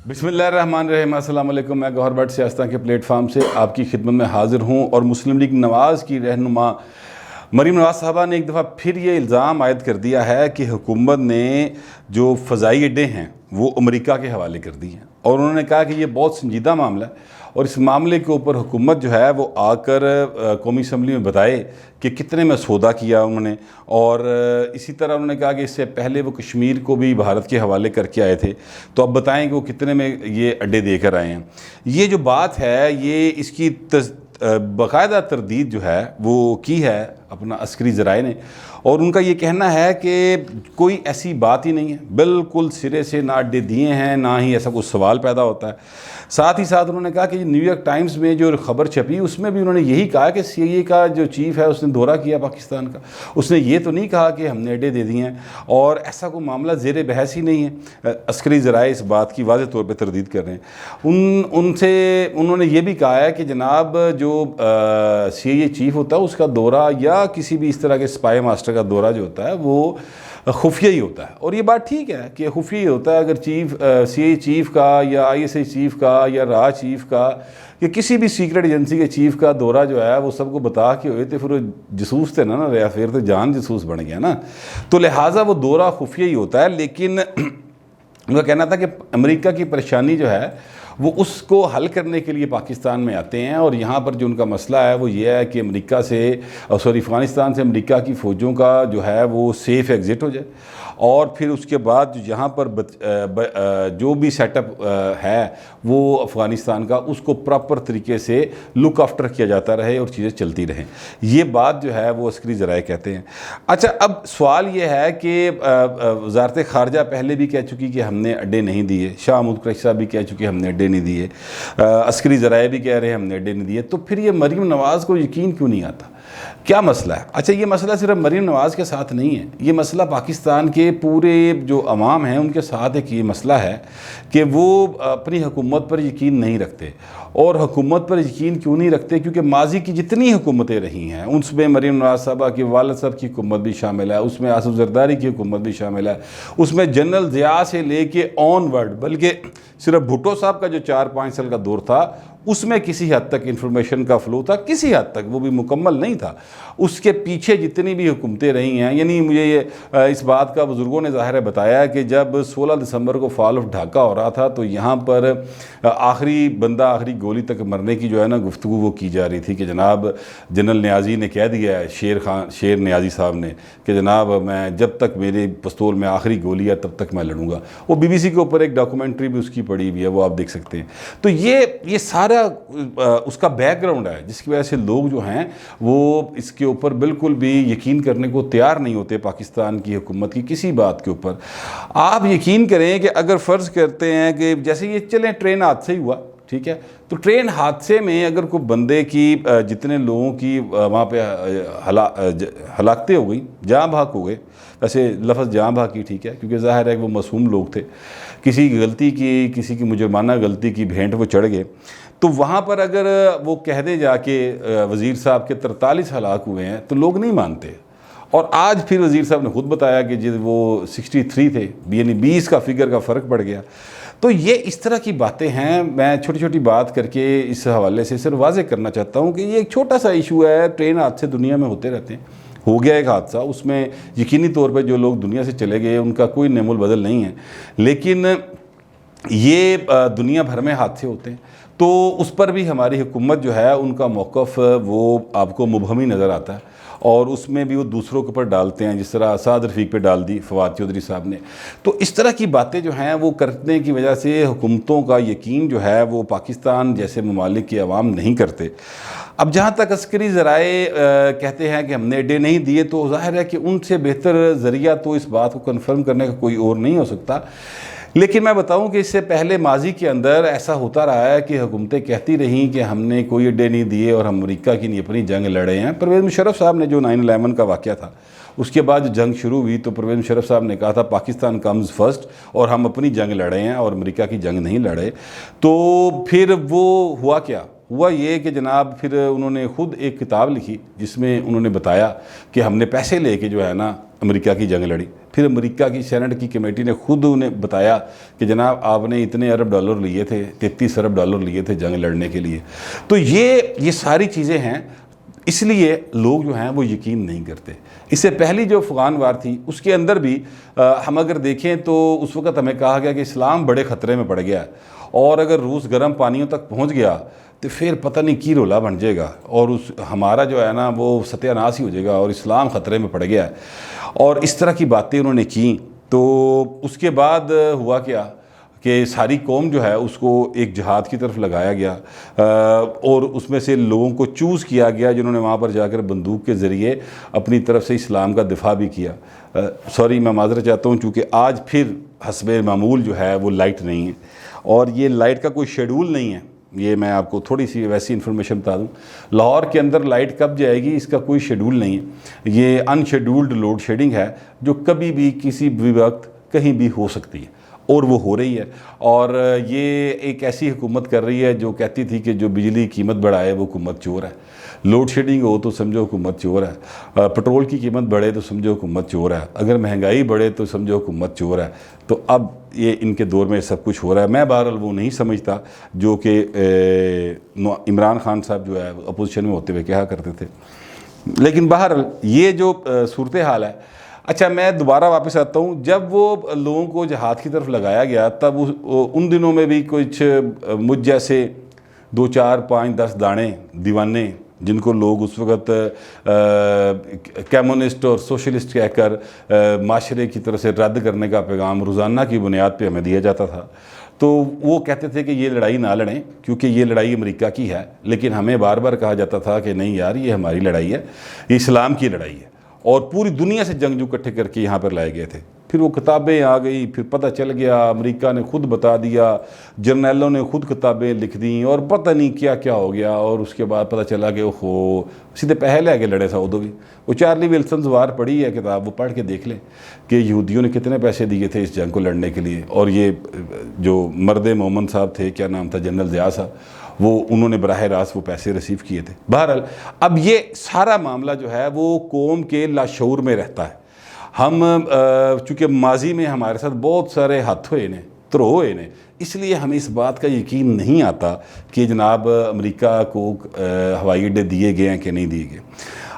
بسم اللہ الرحمن الرحیم۔ السلام علیکم۔ میں گوہر بٹ سیاستان کے پلیٹ فارم سے آپ کی خدمت میں حاضر ہوں، اور مسلم لیگ نواز کی رہنما مریم نواز صاحبہ نے ایک دفعہ پھر یہ الزام عائد کر دیا ہے کہ حکومت نے جو فضائی اڈے ہیں وہ امریکہ کے حوالے کر دی ہیں، اور انہوں نے کہا کہ یہ بہت سنجیدہ معاملہ ہے، اور اس معاملے کے اوپر حکومت جو ہے وہ آ کر قومی اسمبلی میں بتائے کہ کتنے میں سودا کیا انہوں نے، اور اسی طرح انہوں نے کہا کہ اس سے پہلے وہ کشمیر کو بھی بھارت کے حوالے کر کے آئے تھے، تو اب بتائیں کہ وہ کتنے میں یہ اڈے دے کر آئے ہیں۔ یہ جو بات ہے یہ اس کی باقاعدہ تردید جو ہے وہ کی ہے اپنا عسکری ذرائع نے، اور ان کا یہ کہنا ہے کہ کوئی ایسی بات ہی نہیں ہے، بالکل سرے سے نہ اڈے دیے ہیں، نہ ہی ایسا کوئی سوال پیدا ہوتا ہے۔ ساتھ ہی ساتھ انہوں نے کہا کہ نیو یارک ٹائمز میں جو خبر چھپی اس میں بھی انہوں نے یہی کہا کہ سی آئی اے کا جو چیف ہے اس نے دورہ کیا پاکستان کا، اس نے یہ تو نہیں کہا کہ ہم نے اڈے دے دیے ہیں، اور ایسا کوئی معاملہ زیر بحث ہی نہیں ہے۔ عسکری ذرائع اس بات کی واضح طور پہ تردید کر رہے ہیں۔ ان سے انہوں نے یہ بھی کہا ہے کہ جناب جو سی آئی اے چیف ہوتا ہے اس کا دورہ یا کسی بھی اس طرح کے اسپائی ماسٹر کا دورہ جو ہوتا ہے وہ خفیہ ہی ہوتا ہے، اور یہ بات ٹھیک ہے کہ خفیہ ہی ہوتا ہے۔ اگر سی آئی اے چیف کا یا آئی ایس آئی چیف کا یا را چیف کا یا کسی بھی سیکرٹ ایجنسی کے چیف کا دورہ جو ہے وہ سب کو بتا کے ہوئے تو پھر وہ جاسوس تھے نا رہا، پھر تو جان جاسوس بن گیا نا، تو لہٰذا وہ دورہ خفیہ ہی ہوتا ہے۔ لیکن ان کا کہنا تھا کہ امریکہ کی پریشانی جو ہے وہ اس کو حل کرنے کے لیے پاکستان میں آتے ہیں، اور یہاں پر جو ان کا مسئلہ ہے وہ یہ ہے کہ افغانستان سے امریکہ کی فوجوں کا جو ہے وہ سیف ایگزٹ ہو جائے، اور پھر اس کے بعد یہاں پر جو بھی سیٹ اپ ہے وہ افغانستان کا اس کو پراپر طریقے سے لک آفٹر کیا جاتا رہے اور چیزیں چلتی رہیں۔ یہ بات جو ہے وہ عسکری ذرائع کہتے ہیں۔ اچھا، اب سوال یہ ہے کہ وزارت خارجہ پہلے بھی کہہ چکی کہ ہم نے اڈے نہیں دیے، شاہ محمود قریشی صاحب بھی کہہ چکے ہم نے اڈے نہیں دیے، عسکری ذرائع بھی کہہ رہے ہیں ہم نے اڈے نہیں دیے، تو پھر یہ مریم نواز کو یقین کیوں نہیں آتا؟ کیا مسئلہ ہے؟ اچھا، یہ مسئلہ صرف مریم نواز کے ساتھ نہیں ہے، یہ مسئلہ پاکستان کے پورے جو عوام ہیں ان کے ساتھ ایک یہ مسئلہ ہے کہ وہ اپنی حکومت پر یقین نہیں رکھتے۔ اور حکومت پر یقین کیوں نہیں رکھتے؟ کیونکہ ماضی کی جتنی حکومتیں رہی ہیں اس میں مریم نواز صاحبہ کے والد صاحب کی حکومت بھی شامل ہے، اس میں آصف زرداری کی حکومت بھی شامل ہے، اس میں جنرل ضیاء سے لے کے آن ورڈ، بلکہ صرف بھٹو صاحب کا جو 4-5 سال کا دور تھا اس میں کسی حد تک انفارمیشن کا فلو تھا، کسی حد تک، وہ بھی مکمل نہیں تھا۔ اس کے پیچھے جتنی بھی حکومتیں رہی ہیں، یعنی مجھے یہ اس بات کا بزرگوں نے ظاہر ہے بتایا کہ جب 16 دسمبر کو فال آف ڈھاکہ ہو رہا تھا تو یہاں پر آخری گولی تک مرنے کی جو ہے نا گفتگو وہ کی جا رہی تھی کہ جناب جنرل نیازی نے کہہ دیا ہے، شیر نیازی صاحب نے، کہ جناب میں جب تک میرے پستول میں آخری گولی ہے تب تک میں لڑوں گا۔ وہ بی بی سی کے اوپر ایک ڈاکومنٹری بھی اس کی پڑی ہوئی ہے، وہ آپ دیکھ سکتے ہیں۔ تو یہ سارا اس کا بیک گراؤنڈ ہے جس کی وجہ سے لوگ جو ہیں وہ اس کے اوپر بالکل بھی یقین کرنے کو تیار نہیں ہوتے پاکستان کی حکومت کی کسی بات کے اوپر۔ آپ یقین کریں کہ اگر فرض کرتے ہیں کہ جیسے یہ چلیں ٹرین حادثہ ہی ہوا، ٹھیک ہے، تو ٹرین حادثے میں اگر کوئی بندے کی جتنے لوگوں کی وہاں پہ ہلاکتیں ہو گئی، جاں بحق ہو گئے، ویسے لفظ جاں بحق کی ٹھیک ہے کیونکہ ظاہر ہے کہ وہ معصوم لوگ تھے، کسی کی غلطی کی، کسی کی مجرمانہ غلطی کی بھینٹ وہ چڑھ گئے، تو وہاں پر اگر وہ کہہ دے جا کے وزیر صاحب کے 43 ہلاک ہوئے ہیں تو لوگ نہیں مانتے۔ اور آج پھر وزیر صاحب نے خود بتایا کہ جب وہ 63 تھے، یعنی 20 کا فگر کا فرق پڑ گیا۔ تو یہ اس طرح کی باتیں ہیں، میں چھوٹی چھوٹی بات کر کے اس حوالے سے صرف واضح کرنا چاہتا ہوں کہ یہ ایک چھوٹا سا ایشو ہے، ٹرین حادثے دنیا میں ہوتے رہتے ہیں، ہو گیا ایک حادثہ، اس میں یقینی طور پہ جو لوگ دنیا سے چلے گئے ان کا کوئی نعم البدل نہیں ہے، لیکن یہ دنیا بھر میں حادثے ہوتے ہیں، تو اس پر بھی ہماری حکومت جو ہے ان کا موقف وہ آپ کو مبہم ہی نظر آتا ہے، اور اس میں بھی وہ دوسروں کے اوپر ڈالتے ہیں، جس طرح اسد رفیق پہ ڈال دی فواد چودھری صاحب نے۔ تو اس طرح کی باتیں جو ہیں وہ کرنے کی وجہ سے حکومتوں کا یقین جو ہے وہ پاکستان جیسے ممالک کے عوام نہیں کرتے۔ اب جہاں تک عسکری ذرائع کہتے ہیں کہ ہم نے اڈے نہیں دیے، تو ظاہر ہے کہ ان سے بہتر ذریعہ تو اس بات کو کنفرم کرنے کا کوئی اور نہیں ہو سکتا۔ لیکن میں بتاؤں کہ اس سے پہلے ماضی کے اندر ایسا ہوتا رہا ہے کہ حکومتیں کہتی رہیں کہ ہم نے کوئی اڈے نہیں دیے اور ہم امریکہ کی نہیں اپنی جنگ لڑے ہیں۔ پرویز مشرف صاحب نے جو 9/11 کا واقعہ تھا اس کے بعد جنگ شروع ہوئی تو پرویز مشرف صاحب نے کہا تھا پاکستان کمز فرسٹ، اور ہم اپنی جنگ لڑے ہیں اور امریکہ کی جنگ نہیں لڑے۔ تو پھر وہ ہوا کیا؟ ہوا یہ کہ جناب پھر انہوں نے خود ایک کتاب لکھی جس میں انہوں نے بتایا کہ ہم نے پیسے لے کے جو ہے نا امریکہ کی جنگ لڑی. پھر امریکہ کی سینٹ کی کمیٹی نے خود انہیں بتایا کہ جناب آپ نے اتنے ارب ڈالر لیے تھے, 33 ارب ڈالر لیے تھے جنگ لڑنے کے لیے. تو یہ ساری چیزیں ہیں, اس لیے لوگ جو ہیں وہ یقین نہیں کرتے. اس سے پہلی جو افغان وار تھی اس کے اندر بھی ہم اگر دیکھیں تو اس وقت ہمیں کہا گیا کہ اسلام بڑے خطرے میں پڑ گیا, اور اگر روس گرم پانیوں تک پہنچ گیا تو پھر پتہ نہیں کی رولا بن جائے گا, اور ہمارا جو ہے نا وہ ستیہ ناش ہی ہو جائے گا, اور اسلام خطرے میں پڑ گیا ہے. اور اس طرح کی باتیں انہوں نے کیں. تو اس کے بعد ہوا کیا کہ ساری قوم جو ہے اس کو ایک جہاد کی طرف لگایا گیا, اور اس میں سے لوگوں کو چوز کیا گیا جنہوں نے وہاں پر جا کر بندوق کے ذریعے اپنی طرف سے اسلام کا دفاع بھی کیا. سوری میں معذرت چاہتا ہوں, چونکہ آج پھر حسب معمول جو ہے وہ لائٹ نہیں ہے, اور یہ لائٹ کا کوئی شیڈول نہیں ہے. یہ میں آپ کو تھوڑی سی ویسی انفارمیشن بتا دوں, لاہور کے اندر لائٹ کب جائے گی اس کا کوئی شیڈول نہیں ہے. یہ ان شیڈولڈ لوڈ شیڈنگ ہے جو کبھی بھی کسی بھی وقت کہیں بھی ہو سکتی ہے, اور وہ ہو رہی ہے. اور یہ ایک ایسی حکومت کر رہی ہے جو کہتی تھی کہ جو بجلی کی قیمت بڑھائے وہ حکومت چور ہے, لوڈ شیڈنگ ہو تو سمجھو حکومت چور ہے, پٹرول کی قیمت بڑھے تو سمجھو حکومت چور ہے, اگر مہنگائی بڑھے تو سمجھو حکومت چور ہے. تو اب یہ ان کے دور میں سب کچھ ہو رہا ہے. میں بہرحال وہ نہیں سمجھتا جو کہ عمران خان صاحب جو ہے اپوزیشن میں ہوتے ہوئے کہا کرتے تھے. لیکن بہرحال یہ جو صورتحال ہے. اچھا میں دوبارہ واپس آتا ہوں, جب وہ لوگوں کو جہاد کی طرف لگایا گیا تب ان دنوں میں بھی کچھ مجھ جیسے 2 4 5 10 دانے دیوانے, جن کو لوگ اس وقت کمیونسٹ اور سوشلسٹ کہہ کر معاشرے کی طرف سے رد کرنے کا پیغام روزانہ کی بنیاد پہ ہمیں دیا جاتا تھا, تو وہ کہتے تھے کہ یہ لڑائی نہ لڑیں کیونکہ یہ لڑائی امریکہ کی ہے. لیکن ہمیں بار بار کہا جاتا تھا کہ نہیں یار یہ ہماری لڑائی ہے, یہ اسلام کی لڑائی ہے, اور پوری دنیا سے جنگجو اکٹھے کر کے یہاں پر لائے گئے تھے. پھر وہ کتابیں آ گئی, پھر پتہ چل گیا, امریکہ نے خود بتا دیا, جرنیلوں نے خود کتابیں لکھ دیں, اور پتہ نہیں کیا کیا ہو گیا. اور اس کے بعد پتہ چلا کہ اوہو سیدھے پہلے آگے لڑے سعودو بھی. وہ چارلی ولسنز وار پڑھی ہے کتاب, وہ پڑھ کے دیکھ لیں کہ یہودیوں نے کتنے پیسے دیے تھے اس جنگ کو لڑنے کے لیے. اور یہ جو مرد مومن صاحب تھے, کیا نام تھا, جنرل ضیاء صاحب, وہ انہوں نے براہ راست وہ پیسے ریسیو کیے تھے. بہرحال اب یہ سارا معاملہ جو ہے وہ قوم کے لاشعور میں رہتا ہے. ہم چونکہ ماضی میں ہمارے ساتھ بہت سارے ہاتھ ہوئے نے, ترو ہوئے نے, اس لیے ہمیں اس بات کا یقین نہیں آتا کہ جناب امریکہ کو ہوائی اڈے دیے گئے ہیں کہ نہیں دیے گئے.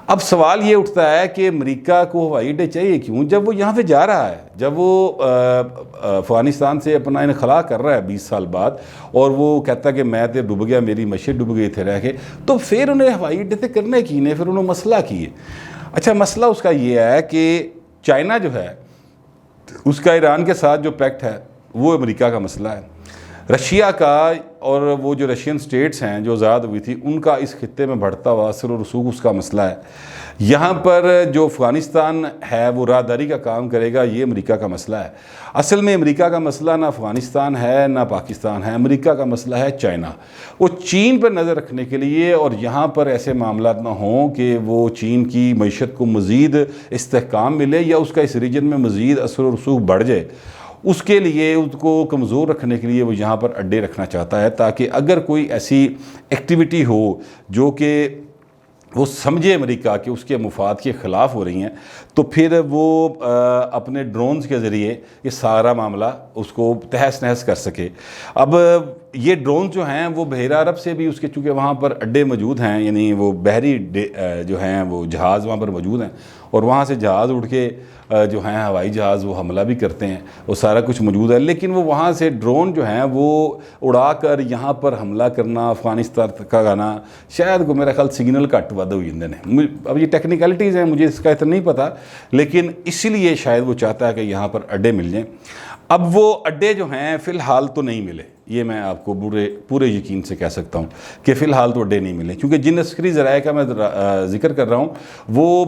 اب سوال یہ اٹھتا ہے کہ امریکہ کو ہوائی اڈے چاہیے کیوں, جب وہ یہاں پہ جا رہا ہے, جب وہ افغانستان سے اپنا انخلا کر رہا ہے 20 سال بعد, اور وہ کہتا ہے کہ میں تے ڈوب گیا, میری مشین ڈوب گئی تھے رہ کے, تو پھر انہیں ہوائی اڈے تے کرنے کی نے, پھر انہوں مسئلہ کیے. اچھا مسئلہ اس کا یہ ہے کہ چائنا جو ہے اس کا ایران کے ساتھ جو پیکٹ ہے وہ امریکہ کا مسئلہ ہے. رشیا کا اور وہ جو رشین سٹیٹس ہیں جو آزاد ہوئی تھی ان کا اس خطے میں بڑھتا ہوا اثر و رسوخ اس کا مسئلہ ہے. یہاں پر جو افغانستان ہے وہ راہداری کا کام کرے گا, یہ امریکہ کا مسئلہ ہے. اصل میں امریکہ کا مسئلہ نہ افغانستان ہے نہ پاکستان ہے, امریکہ کا مسئلہ ہے چائنا. وہ چین پر نظر رکھنے کے لیے, اور یہاں پر ایسے معاملات نہ ہوں کہ وہ چین کی معیشت کو مزید استحکام ملے یا اس کا اس ریجن میں مزید اثر و رسوخ بڑھ جائے, اس کے لیے اس کو کمزور رکھنے کے لیے وہ یہاں پر اڈے رکھنا چاہتا ہے, تاکہ اگر کوئی ایسی ایکٹیویٹی ہو جو کہ وہ سمجھے امریکہ کہ اس کے مفاد کے خلاف ہو رہی ہیں, تو پھر وہ اپنے ڈرونز کے ذریعے یہ سارا معاملہ اس کو تہس نہس کر سکے. اب یہ ڈرون جو ہیں وہ بحیرہ عرب سے بھی اس کے چونکہ وہاں پر اڈے موجود ہیں, یعنی وہ بحری جو ہیں وہ جہاز وہاں پر موجود ہیں, اور وہاں سے جہاز اڑ کے جو ہیں ہوائی جہاز وہ حملہ بھی کرتے ہیں, وہ سارا کچھ موجود ہے. لیکن وہ وہاں سے ڈرون جو ہیں وہ اڑا کر یہاں پر حملہ کرنا, افغانستان کا گانا, شاید کو میرا خیال سگنل کٹ ود ہوئی اندر نے. اب یہ ٹیکنیکلٹیز ہیں, مجھے اس کا اتنا نہیں پتہ, لیکن اسی لیے شاید وہ چاہتا ہے کہ یہاں پر اڈے مل جائیں. اب وہ اڈے جو ہیں فی الحال تو نہیں ملے, یہ میں آپ کو پورے یقین سے کہہ سکتا ہوں کہ فی الحال تو اڈے نہیں ملے, کیونکہ جن عسکری ذرائع کا میں ذکر کر رہا ہوں وہ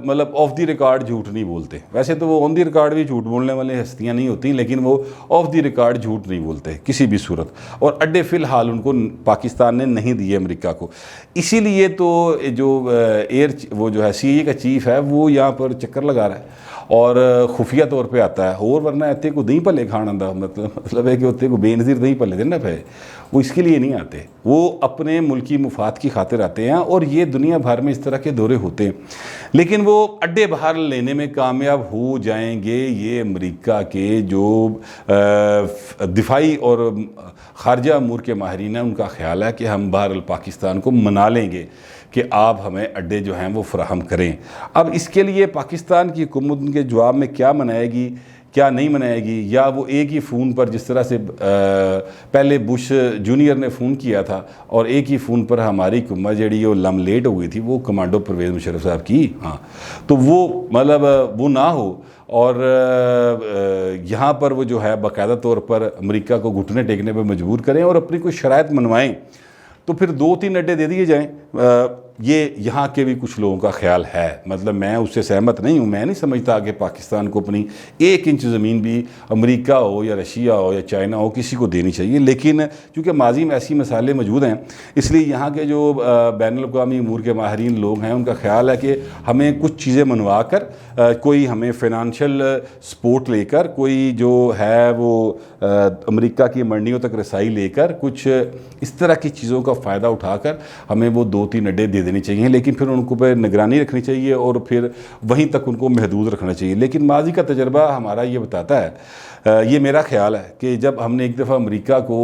مطلب آف دی ریکارڈ جھوٹ نہیں بولتے. ویسے تو وہ آن دی ریکارڈ بھی جھوٹ بولنے والی ہستیاں نہیں ہوتی, لیکن وہ آف دی ریکارڈ جھوٹ نہیں بولتے کسی بھی صورت. اور اڈے فی الحال ان کو پاکستان نے نہیں دیے امریکہ کو. اسی لیے تو جو وہ جو ہے سی اے کا چیف ہے وہ یہاں پر چکر لگا رہا ہے اور خفیہ طور پہ آتا ہے, اور ورنہ ایتے کو دی نہیں پلے کھان آتا، مطلب ہے کہ اتنے کو بے نظیر نہیں پلے دینا پہ، وہ اس کے لیے نہیں آتے، وہ اپنے ملکی مفاد کی خاطر آتے ہیں، اور یہ دنیا بھر میں اس طرح کے دورے ہوتے ہیں، لیکن وہ اڈے باہر لینے میں کامیاب ہو جائیں گے۔ یہ امریکہ کے جو دفاعی اور خارجہ امور کے ماہرین ہیں، ان کا خیال ہے کہ ہم بہرحال پاکستان کو منا لیں گے کہ آپ ہمیں اڈے جو ہیں وہ فراہم کریں۔ اب اس کے لیے پاکستان کی حکومت ان کے جواب میں کیا منائے گی، کیا نہیں منائے گی، یا وہ ایک ہی فون پر جس طرح سے پہلے بش جونیئر نے فون کیا تھا اور ایک ہی فون پر ہماری حکومت جڑی وہ لم لیٹ ہو گئی تھی، وہ کمانڈو پرویز مشرف صاحب کی، ہاں، تو وہ مطلب وہ نہ ہو، اور یہاں پر وہ جو ہے باقاعدہ طور پر امریکہ کو گھٹنے ٹیکنے پہ مجبور کریں اور اپنی کوئی شرائط منوائیں، تو پھر 2-3 اڈے دے دیے جائیں۔ یہ یہاں کے بھی کچھ لوگوں کا خیال ہے، مطلب میں اس سے سہمت نہیں ہوں، میں نہیں سمجھتا کہ پاکستان کو اپنی 1 انچ زمین بھی امریکہ ہو یا رشیا ہو یا چائنا ہو کسی کو دینی چاہیے، لیکن چونکہ ماضی میں ایسی مسائلے موجود ہیں، اس لیے یہاں کے جو بین الاقوامی امور کے ماہرین لوگ ہیں ان کا خیال ہے کہ ہمیں کچھ چیزیں منوا کر، کوئی ہمیں فائنانشل سپورٹ لے کر، کوئی جو ہے وہ امریکہ کی منڈیوں تک رسائی لے کر، کچھ اس طرح کی چیزوں کا فائدہ اٹھا کر ہمیں وہ 2-3 اڈے دے دینی چاہیے، لیکن پھر ان کو پہ نگرانی رکھنی چاہیے اور پھر وہیں تک ان کو محدود رکھنا چاہیے۔ لیکن ماضی کا تجربہ ہمارا یہ بتاتا ہے، یہ میرا خیال ہے کہ جب ہم نے ایک دفعہ امریکہ کو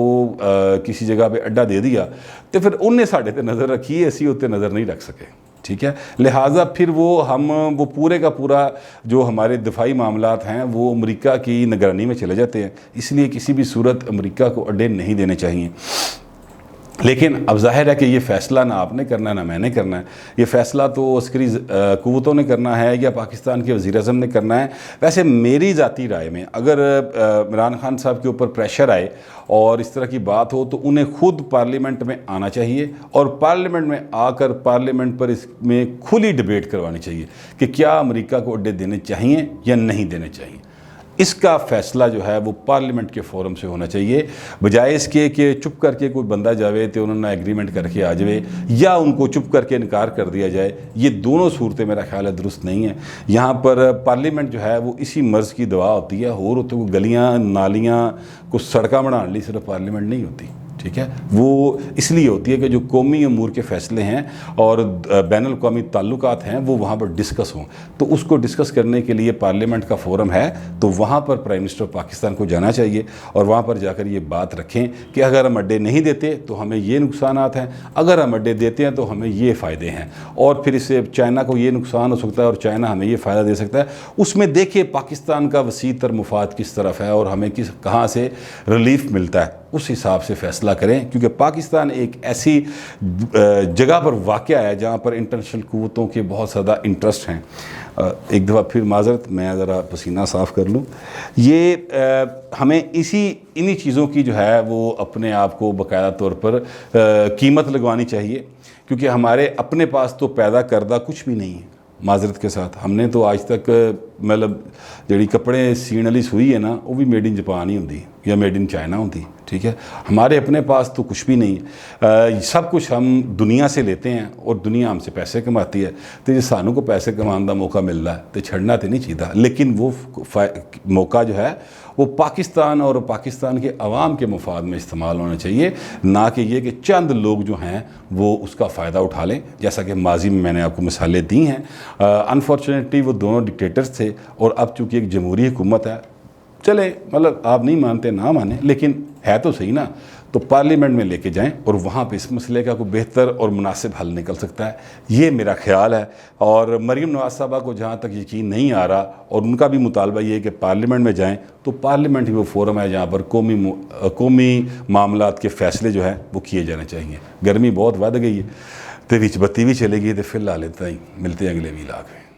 کسی جگہ پہ اڈا دے دیا تو پھر انہیں ساڑھے تے نظر رکھی، ایسی ہوتے نظر نہیں رکھ سکے، ٹھیک ہے، لہٰذا پھر وہ پورے کا پورا جو ہمارے دفاعی معاملات ہیں وہ امریکہ کی نگرانی میں چلے جاتے ہیں، اس لیے کسی بھی صورت امریکہ کو اڈے نہیں دینے چاہیے۔ لیکن اب ظاہر ہے کہ یہ فیصلہ نہ آپ نے کرنا ہے نہ میں نے کرنا ہے، یہ فیصلہ تو عسکری قوتوں نے کرنا ہے یا پاکستان کے وزیر اعظم نے کرنا ہے۔ ویسے میری ذاتی رائے میں اگر عمران خان صاحب کے اوپر پریشر آئے اور اس طرح کی بات ہو تو انہیں خود پارلیمنٹ میں آنا چاہیے اور پارلیمنٹ میں آ کر پارلیمنٹ پر اس میں کھلی ڈیبیٹ کروانی چاہیے کہ کیا امریکہ کو اڈے دینے چاہیے یا نہیں دینے چاہیے۔ اس کا فیصلہ جو ہے وہ پارلیمنٹ کے فورم سے ہونا چاہیے، بجائے اس کے کہ چپ کر کے کوئی بندہ جاوے تو انہوں نے ایگریمنٹ کر کے آ جائے یا ان کو چپ کر کے انکار کر دیا جائے۔ یہ دونوں صورتیں میرا خیال ہے درست نہیں ہیں۔ یہاں پر پارلیمنٹ جو ہے وہ اسی مرض کی دوا ہوتی ہے، اور ہوتے کوئی گلیاں نالیاں کو سڑکاں بنانے لی صرف پارلیمنٹ نہیں ہوتی، ٹھیک ہے، وہ اس لیے ہوتی ہے کہ جو قومی امور کے فیصلے ہیں اور بین الاقوامی تعلقات ہیں وہ وہاں پر ڈسکس ہوں، تو اس کو ڈسکس کرنے کے لیے پارلیمنٹ کا فورم ہے، تو وہاں پر پرائم منسٹر پاکستان کو جانا چاہیے اور وہاں پر جا کر یہ بات رکھیں کہ اگر ہم اڈے نہیں دیتے تو ہمیں یہ نقصانات ہیں، اگر ہم اڈے دیتے ہیں تو ہمیں یہ فائدے ہیں، اور پھر اس سے چائنا کو یہ نقصان ہو سکتا ہے اور چائنا ہمیں یہ فائدہ دے سکتا ہے۔ اس میں دیکھیں پاکستان کا وسیع تر مفاد کس طرف ہے اور ہمیں کہاں سے ریلیف ملتا ہے، اس حساب سے فیصلہ کریں، کیونکہ پاکستان ایک ایسی جگہ پر واقع ہے جہاں پر انٹرنیشنل قوتوں کے بہت زیادہ انٹرسٹ ہیں۔ ایک دفعہ پھر معذرت، میں ذرا پسینہ صاف کر لوں۔ یہ ہمیں انہی چیزوں کی جو ہے وہ اپنے آپ کو باقاعدہ طور پر قیمت لگوانی چاہیے، کیونکہ ہمارے اپنے پاس تو پیدا کردہ کچھ بھی نہیں ہے۔ معذرت کے ساتھ ہم نے تو آج تک مطلب جڑی کپڑے سین والی سوئی ہے نا وہ بھی میڈ ان جاپان ہی ہوتی یا میڈ ان چائنا ہوتی، ٹھیک ہے، ہمارے اپنے پاس تو کچھ بھی نہیں ہے، سب کچھ ہم دنیا سے لیتے ہیں اور دنیا ہم سے پیسے کماتی ہے، تو یہ سانوں کو پیسے کمانے کا موقع مل رہا ہے تو چھڑنا تو نہیں چاہیے، لیکن وہ موقع جو ہے وہ پاکستان اور پاکستان کے عوام کے مفاد میں استعمال ہونا چاہیے، نہ کہ یہ کہ چند لوگ جو ہیں وہ اس کا فائدہ اٹھا لیں، جیسا کہ ماضی میں نے آپ کو مثالیں دی ہیں۔ انفارچونیٹلی وہ دونوں ڈکٹیٹرز تھے اور اب چونکہ ایک جمہوری حکومت ہے، چلے مطلب آپ نہیں مانتے نہ مانیں، لیکن ہے تو صحیح نا، تو پارلیمنٹ میں لے کے جائیں اور وہاں پہ اس مسئلے کا کوئی بہتر اور مناسب حل نکل سکتا ہے، یہ میرا خیال ہے۔ اور مریم نواز صاحبہ کو جہاں تک یقین نہیں آ رہا اور ان کا بھی مطالبہ یہ ہے کہ پارلیمنٹ میں جائیں، تو پارلیمنٹ ہی وہ فورم ہے جہاں پر قومی معاملات کے فیصلے جو ہیں وہ کیے جانے چاہیے۔ گرمی بہت ود گئی ہے تو بچ بتی بھی چلے گی، تو فی الحال اتنا ہی، ملتے ہیں اگلے ویلاگ میں۔